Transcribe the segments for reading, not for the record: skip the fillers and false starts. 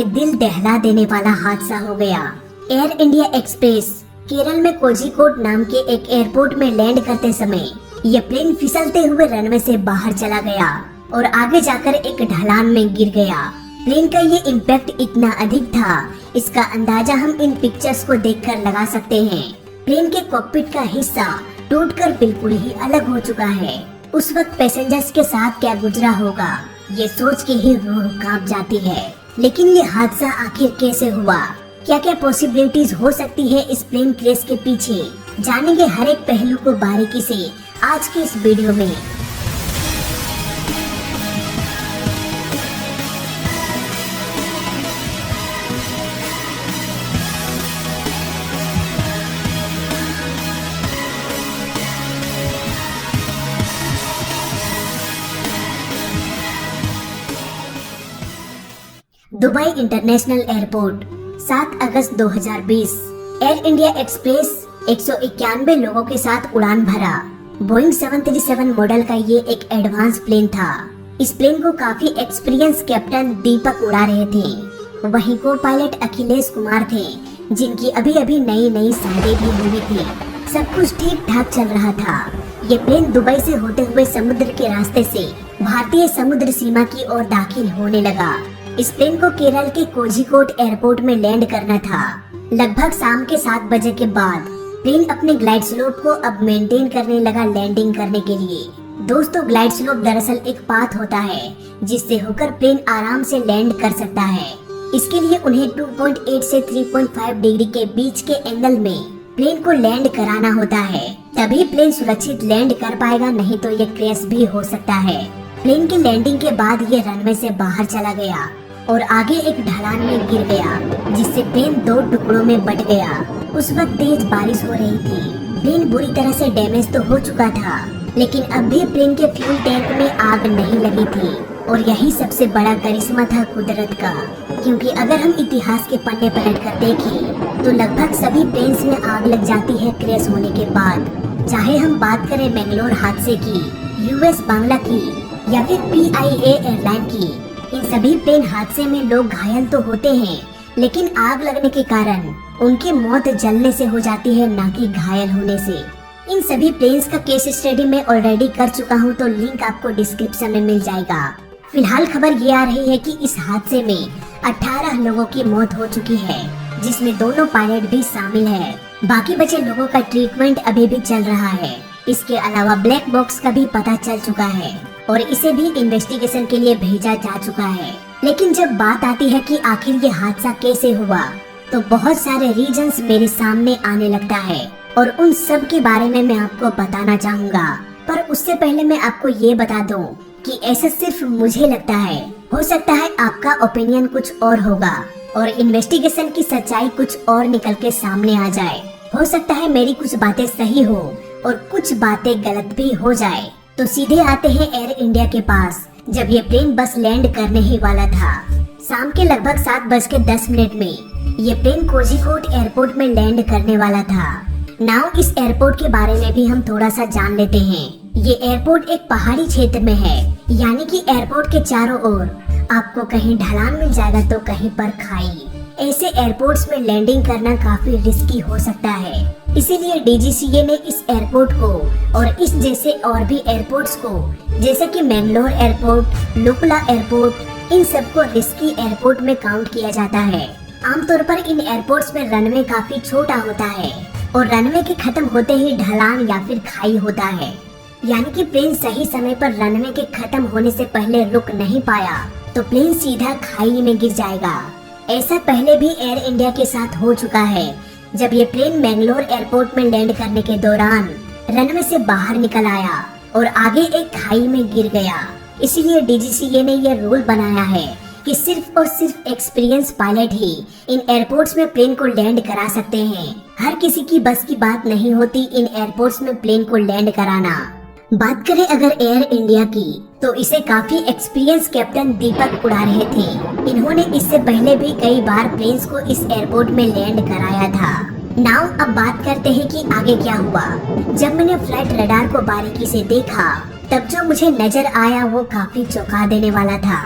कि दिल दहला देने वाला हादसा हो गया। एयर इंडिया एक्सप्रेस केरल में कोझिकोड नाम के एक एयरपोर्ट में लैंड करते समय यह प्लेन फिसलते हुए रनवे से बाहर चला गया और आगे जाकर एक ढलान में गिर गया। प्लेन का ये इम्पैक्ट इतना अधिक था, इसका अंदाजा हम इन पिक्चर्स को देखकर लगा सकते हैं। प्लेन के कॉकपिट का हिस्सा टूटकर बिल्कुल ही अलग हो चुका है। उस वक्त पैसेंजर्स के साथ क्या गुजरा होगा, ये सोच के ही रूह कांप जाती है। लेकिन ये हादसा आखिर कैसे हुआ, क्या क्या पॉसिबिलिटीज हो सकती है इस प्लेन क्रैश के पीछे, जानेंगे हर एक पहलू को बारीकी से आज के इस वीडियो में। दुबई इंटरनेशनल एयरपोर्ट 7 अगस्त 2020। एयर इंडिया एक्सप्रेस 191 लोगों के साथ उड़ान भरा बोइंग 737 मॉडल का ये एक एडवांस प्लेन था। इस प्लेन को काफी एक्सपीरियंस कैप्टन दीपक उड़ा रहे थे। वहीं को पायलट अखिलेश कुमार थे, जिनकी अभी अभी नई शादी भी हुई थी। सब कुछ ठीक ठाक चल रहा था। ये प्लेन दुबई से होते हुए समुद्र के रास्ते से भारतीय समुद्र सीमा की ओर दाखिल होने लगा। इस प्लेन को केरल के कोझिकोड एयरपोर्ट में लैंड करना था। लगभग शाम के 7 बजे के बाद प्लेन अपने ग्लाइड स्लोप को अब मेंटेन करने लगा लैंडिंग करने के लिए। दोस्तों, ग्लाइड स्लोप दरअसल एक पाथ होता है जिससे होकर प्लेन आराम से लैंड कर सकता है। इसके लिए उन्हें 2.8 से 3.5 डिग्री के बीच के एंगल में प्लेन को लैंड कराना होता है, तभी प्लेन सुरक्षित लैंड कर पाएगा, नहीं तो ये क्रैश भी हो सकता है। प्लेन की लैंडिंग के बाद ये रनवे से बाहर चला गया और आगे एक ढलान में गिर गया, जिससे प्लेन 2 टुकड़ों में बट गया। उस वक्त तेज बारिश हो रही थी। प्लेन बुरी तरह से डैमेज तो हो चुका था, लेकिन अब भी प्लेन के फ्यूल टैंक में आग नहीं लगी थी। और यही सबसे बड़ा करिश्मा था कुदरत का, क्योंकि अगर हम इतिहास के पन्ने पलट कर देखें तो लगभग सभी प्लेन्स में आग लग जाती है क्रैश होने के बाद। चाहे हम बात करें बेंगलोर हादसे की, यूएस बांग्ला की या फिर PIA एयरलाइन की, इन सभी प्लेन हादसे में लोग घायल तो होते हैं, लेकिन आग लगने के कारण उनकी मौत जलने से हो जाती है, ना कि घायल होने से। इन सभी प्लेन्स का केस स्टडी मैं ऑलरेडी कर चुका हूं, तो लिंक आपको डिस्क्रिप्शन में मिल जाएगा। फिलहाल खबर ये आ रही है कि इस हादसे में 18 लोगों की मौत हो चुकी है, जिसमें दोनों पायलट भी शामिल है। बाकी बचे लोगों का ट्रीटमेंट अभी भी चल रहा है। इसके अलावा ब्लैक बॉक्स का भी पता चल चुका है और इसे भी इन्वेस्टिगेशन के लिए भेजा जा चुका है। लेकिन जब बात आती है कि आखिर ये हादसा कैसे हुआ, तो बहुत सारे रीजंस मेरे सामने आने लगता है और उन सब के बारे में मैं आपको बताना चाहूँगा। पर उससे पहले मैं आपको ये बता दूं कि ऐसा सिर्फ मुझे लगता है, हो सकता है आपका ओपिनियन कुछ और होगा और इन्वेस्टिगेशन की सच्चाई कुछ और निकल के सामने आ जाए। हो सकता है मेरी कुछ बातें सही हो और कुछ बातें गलत भी हो जाए। तो सीधे आते हैं एयर इंडिया के पास। जब ये प्लेन बस लैंड करने ही वाला था, शाम के लगभग 7:10 में ये प्लेन कोझिकोड एयरपोर्ट में लैंड करने वाला था। नाउ इस एयरपोर्ट के बारे में भी हम थोड़ा सा जान लेते हैं। ये एयरपोर्ट एक पहाड़ी क्षेत्र में है, यानी कि एयरपोर्ट के चारों ओर आपको कहीं ढलान मिल जाएगा तो कहीं पर खाई। ऐसे एयरपोर्ट्स में लैंडिंग करना काफी रिस्की हो सकता है, इसीलिए DGCA ने इस एयरपोर्ट को और इस जैसे और भी एयरपोर्ट्स को, जैसे कि मैंगलोर एयरपोर्ट, लुकला एयरपोर्ट, इन सबको रिस्की एयरपोर्ट में काउंट किया जाता है। आमतौर पर इन एयरपोर्ट्स में रनवे काफी छोटा होता है और रनवे के खत्म होते ही ढलान या फिर खाई होता है, यानी कि प्लेन सही समय पर रनवे के खत्म होने से पहले रुक नहीं पाया तो प्लेन सीधा खाई में गिर जाएगा। ऐसा पहले भी एयर इंडिया के साथ हो चुका है, जब ये प्लेन मैंगलोर एयरपोर्ट में लैंड करने के दौरान रनवे से बाहर निकल आया और आगे एक खाई में गिर गया। इसीलिए DGCA ने यह रूल बनाया है कि सिर्फ और सिर्फ एक्सपीरियंस पायलट ही इन एयरपोर्ट्स में प्लेन को लैंड करा सकते हैं। हर किसी की बस की बात नहीं होती इन एयरपोर्ट्स में प्लेन को लैंड कराना। बात करें अगर एयर इंडिया की, तो इसे काफी एक्सपीरियंस कैप्टन दीपक उड़ा रहे थे। इन्होंने इससे पहले भी कई बार प्लेन्स को इस एयरपोर्ट में लैंड कराया था। नाउ अब बात करते हैं कि आगे क्या हुआ। जब मैंने फ्लाइट रडार को बारीकी से देखा, तब जो मुझे नजर आया वो काफी चौंका देने वाला था।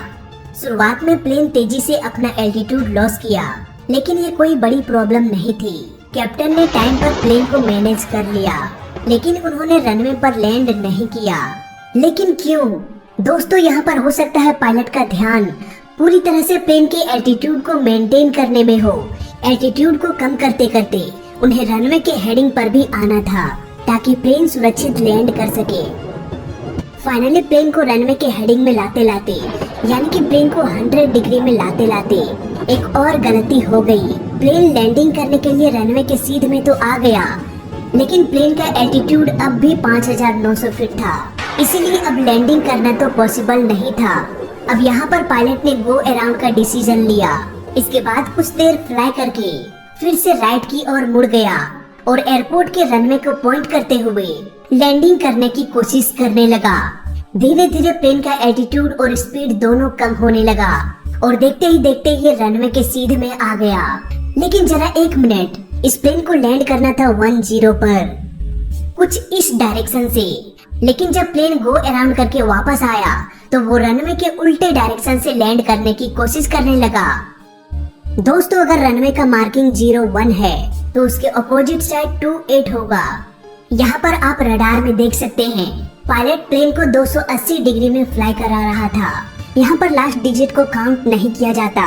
शुरुआत में प्लेन तेजी से अपना एल्टीट्यूड लॉस किया, लेकिन ये कोई बड़ी प्रॉब्लम नहीं थी। कैप्टन ने टाइम पर प्लेन को मैनेज कर लिया, लेकिन उन्होंने रनवे पर लैंड नहीं किया। लेकिन क्यों? दोस्तों, यहाँ पर हो सकता है पायलट का ध्यान पूरी तरह से प्लेन के एल्टीट्यूड को मेंटेन करने में हो। एल्टीट्यूड को कम करते करते उन्हें रनवे के हेडिंग पर भी आना था, ताकि प्लेन सुरक्षित लैंड कर सके। फाइनली प्लेन को रनवे के हेडिंग में लाते लाते, यानी कि प्लेन को 100 डिग्री में लाते लाते एक और गलती हो गई। प्लेन लैंडिंग करने के लिए रनवे के सीध में तो आ गया, लेकिन प्लेन का एल्टीट्यूड अब भी 5900 फीट था, इसीलिए अब लैंडिंग करना तो पॉसिबल नहीं था। अब यहाँ पर पायलट ने गो अराउंड का डिसीजन लिया। इसके बाद कुछ देर फ्लाई करके फिर से राइट की ओर मुड़ गया और एयरपोर्ट के रनवे को पॉइंट करते हुए लैंडिंग करने की कोशिश करने लगा। धीरे धीरे प्लेन का एल्टीट्यूड और स्पीड दोनों कम होने लगा और देखते ही देखते ये रनवे के सीधे में आ गया। लेकिन जरा एक मिनट, इस प्लेन को लैंड करना था 10 पर, कुछ इस डायरेक्शन से। लेकिन जब प्लेन गो अराउंड करके वापस आया तो वो रनवे के उल्टे डायरेक्शन से लैंड करने की कोशिश करने लगा। दोस्तों, अगर रनवे का मार्किंग 01 है तो उसके अपोजिट साइड 28 होगा। यहाँ पर आप रडार में देख सकते हैं पायलट प्लेन को 280 डिग्री में फ्लाई करा रहा था। यहाँ पर लास्ट डिजिट को काउंट नहीं किया जाता,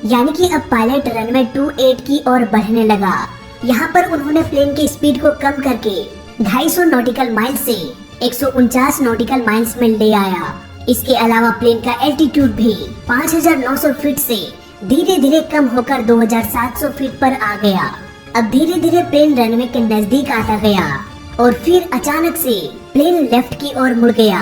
यानी कि अब पायलट रनवे 28 की ओर बढ़ने लगा। यहाँ पर उन्होंने प्लेन की स्पीड को कम करके 250 नॉटिकल माइल से 149 नॉटिकल माइल्स में ले आया। इसके अलावा प्लेन का एल्टीट्यूड भी 5900 फीट से धीरे धीरे कम होकर 2700 फीट पर आ गया। अब धीरे धीरे प्लेन रनवे के नजदीक आता गया और फिर अचानक से प्लेन लेफ्ट की ओर मुड़ गया।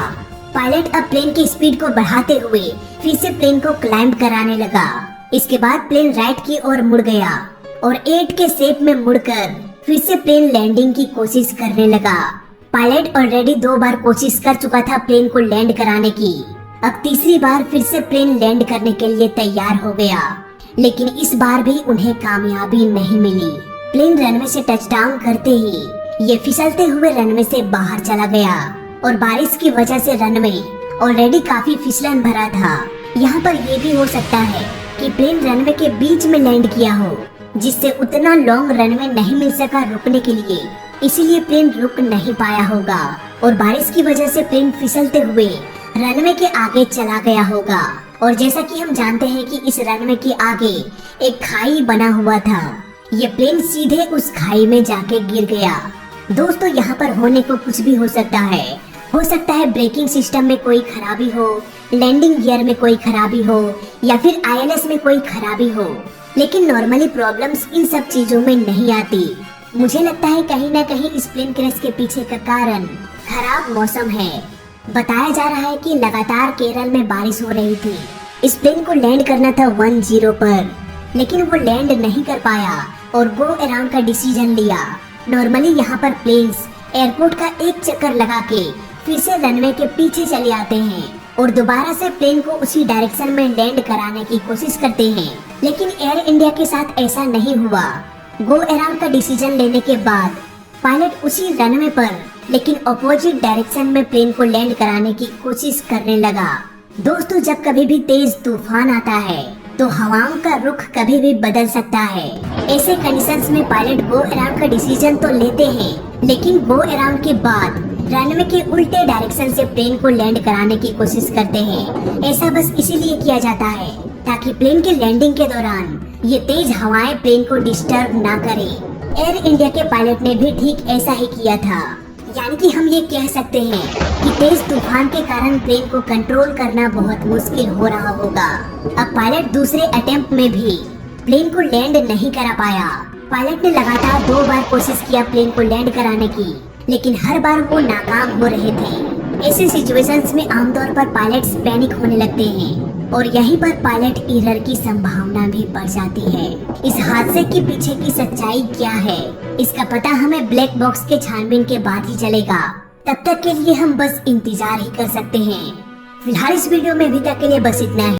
पायलट अब प्लेन की स्पीड को बढ़ाते हुए फिर से प्लेन को क्लाइंब कराने लगा। इसके बाद प्लेन राइट की ओर मुड़ गया और 8 के शेप में मुड़कर फिर से प्लेन लैंडिंग की कोशिश करने लगा। पायलट ऑलरेडी 2 बार कोशिश कर चुका था प्लेन को लैंड कराने की। अब तीसरी बार फिर से प्लेन लैंड करने के लिए तैयार हो गया, लेकिन इस बार भी उन्हें कामयाबी नहीं मिली। प्लेन रनवे से टच डाउन करते ही ये फिसलते हुए रनवे से बाहर चला गया और बारिश की वजह से रनवे ऑलरेडी काफी फिसलन भरा था। यहाँ पर ये भी हो सकता है कि प्लेन रनवे के बीच में लैंड किया हो, जिससे उतना लॉन्ग रनवे नहीं मिल सका रुकने के लिए, इसीलिए प्लेन रुक नहीं पाया होगा और बारिश की वजह से प्लेन फिसलते हुए रनवे के आगे चला गया होगा। और जैसा कि हम जानते हैं कि इस रनवे के आगे एक खाई बना हुआ था, ये प्लेन सीधे उस खाई में जाके गिर गया। दोस्तों, यहाँ पर होने को कुछ भी हो सकता है। हो सकता है ब्रेकिंग सिस्टम में कोई खराबी हो, लैंडिंग गियर में कोई खराबी हो, या फिर ILS में कोई खराबी हो। लेकिन नॉर्मली प्रॉब्लम्स इन सब चीजों में नहीं आती। मुझे लगता है कहीं ना कहीं इस प्लेन क्रैश के पीछे का कारण खराब मौसम है। बताया जा रहा है कि लगातार केरल में बारिश हो रही थी। इस प्लेन को लैंड करना था 10 पर, लेकिन वो लैंड नहीं कर पाया और गो अराउंड का डिसीजन लिया। नॉर्मली यहाँ पर प्लेन्स एयरपोर्ट का एक चक्कर लगा के फिर से रनवे के पीछे चले आते हैं और दोबारा से प्लेन को उसी डायरेक्शन में लैंड कराने की कोशिश करते हैं। लेकिन एयर इंडिया के साथ ऐसा नहीं हुआ। गो अराउंड का डिसीजन लेने के बाद पायलट उसी रनवे पर लेकिन अपोजिट डायरेक्शन में प्लेन को लैंड कराने की कोशिश करने लगा। दोस्तों, जब कभी भी तेज तूफान आता है तो हवाओं का रुख कभी भी बदल सकता है। ऐसे कंडीशंस में पायलट गो अराउंड का डिसीजन तो लेते हैं, लेकिन गो अराउंड के बाद रनवे के उल्टे डायरेक्शन से प्लेन को लैंड कराने की कोशिश करते हैं। ऐसा बस इसीलिए किया जाता है ताकि प्लेन के लैंडिंग के दौरान ये तेज हवाएं प्लेन को डिस्टर्ब ना करे। एयर इंडिया के पायलट ने भी ठीक ऐसा ही किया था। यानी कि हम ये कह सकते हैं कि तेज तूफान के कारण प्लेन को कंट्रोल करना बहुत मुश्किल हो रहा होगा। अब पायलट दूसरे अटेम्प्ट में भी प्लेन को लैंड नहीं करा पाया। पायलट ने लगातार 2 बार कोशिश किया प्लेन को लैंड कराने की, लेकिन हर बार वो नाकाम हो रहे थे। ऐसे सिचुएशंस में आमतौर पर पायलट्स पैनिक होने लगते हैं और यहीं पर पायलट एरर की संभावना भी बढ़ जाती है। इस हादसे के पीछे की सच्चाई क्या है, इसका पता हमें ब्लैक बॉक्स के छानबीन के बाद ही चलेगा। तब तक के लिए हम बस इंतजार ही कर सकते हैं। फिलहाल इस वीडियो में अभी तक के लिए बस इतना है।